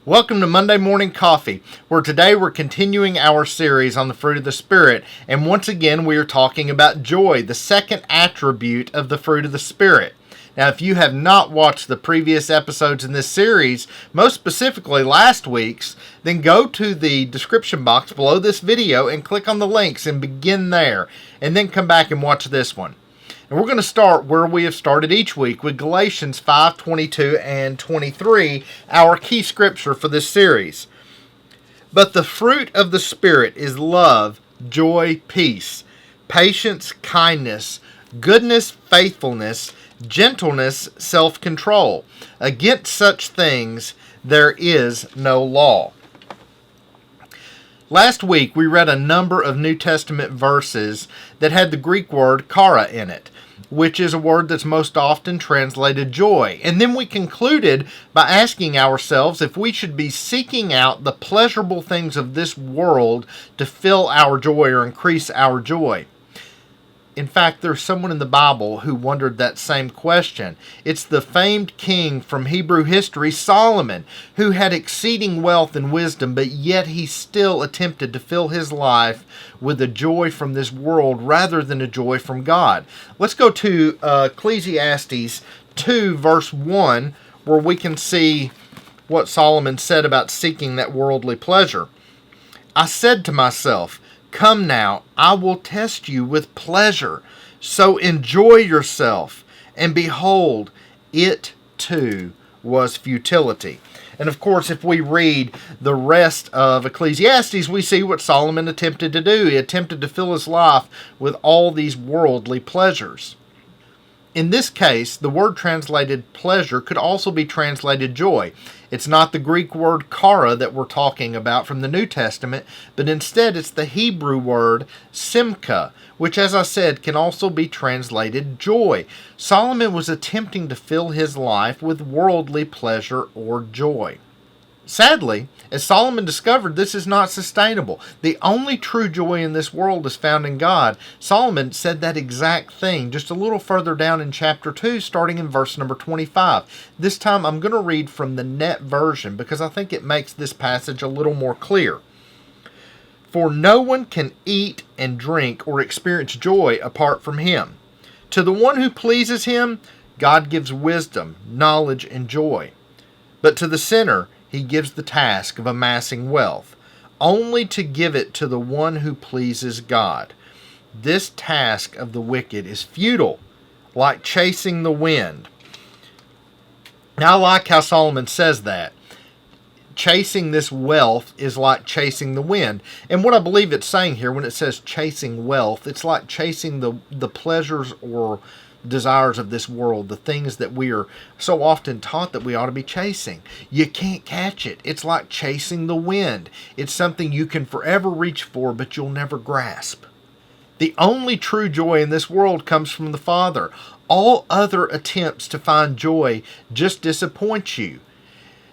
Welcome to Monday Morning Coffee, where today we're continuing our series on the fruit of the Spirit, and once again we are talking about joy, the second attribute of the fruit of the Spirit. Now, if you have not watched the previous episodes in this series, most specifically last week's, then go to the description box below this video and click on the links and begin there, and then come back and watch this one. And we're going to start where we have started each week with Galatians 5:22 and 23, our key scripture for this series. But the fruit of the Spirit is love, joy, peace, patience, kindness, goodness, faithfulness, gentleness, self-control. Against such things there is no law. Last week we read a number of New Testament verses that had the Greek word chara in it, which is a word that's most often translated joy. And then we concluded by asking ourselves if we should be seeking out the pleasurable things of this world to fill our joy or increase our joy. In fact, there's someone in the Bible who wondered that same question. It's the famed king from Hebrew history, Solomon, who had exceeding wealth and wisdom, but yet he still attempted to fill his life with a joy from this world rather than a joy from God. Let's go to Ecclesiastes 2, verse 1, where we can see what Solomon said about seeking that worldly pleasure. I said to myself, "Come now, I will test you with pleasure. So enjoy yourself." And behold, it too was futility. And of course, if we read the rest of Ecclesiastes, we see what Solomon attempted to do. He attempted to fill his life with all these worldly pleasures. In this case, the word translated pleasure could also be translated joy. It's not the Greek word chara that we're talking about from the New Testament, but instead it's the Hebrew word simcha, which, as I said, can also be translated joy. Solomon was attempting to fill his life with worldly pleasure or joy. Sadly, as Solomon discovered, this is not sustainable. The only true joy in this world is found in God. Solomon said that exact thing just a little further down in chapter 2, starting in verse number 25. This time I'm going to read from the Net version because I think it makes this passage a little more clear. For no one can eat and drink or experience joy apart from him. To the one who pleases him, God gives wisdom, knowledge, and joy. But to the sinner, he gives the task of amassing wealth, only to give it to the one who pleases God. This task of the wicked is futile, like chasing the wind. Now, I like how Solomon says that. Chasing this wealth is like chasing the wind. And what I believe it's saying here when it says chasing wealth, it's like chasing the pleasures or desires of this world, the things that we are so often taught that we ought to be chasing. You can't catch it. It's like chasing the wind. It's something you can forever reach for, but you'll never grasp. The only true joy in this world comes from the Father. All other attempts to find joy just disappoint you.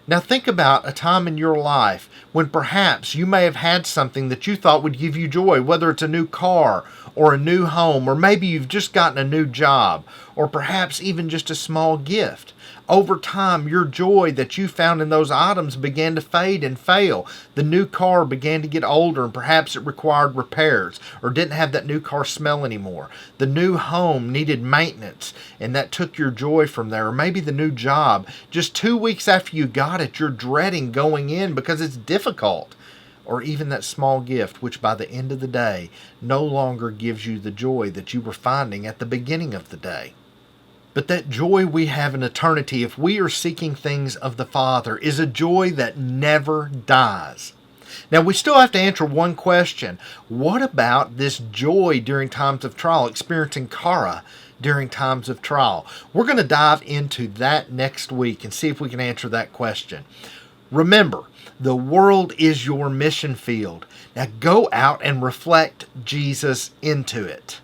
Now think about a time in your life when perhaps you may have had something that you thought would give you joy, whether it's a new car or a new home, or maybe you've just gotten a new job, or perhaps even just a small gift. Over time, your joy that you found in those items began to fade and fail. The new car began to get older and perhaps it required repairs or didn't have that new car smell anymore. The new home needed maintenance and that took your joy from there. Or maybe the new job, just 2 weeks after you got it, you're dreading going in because it's difficult. Or even that small gift, which by the end of the day no longer gives you the joy that you were finding at the beginning of the day. But that joy we have in eternity, if we are seeking things of the Father, is a joy that never dies. Now, we still have to answer one question. What about this joy during times of trial, experiencing chara during times of trial? We're going to dive into that next week and see if we can answer that question. Remember, the world is your mission field. Now go out and reflect Jesus into it.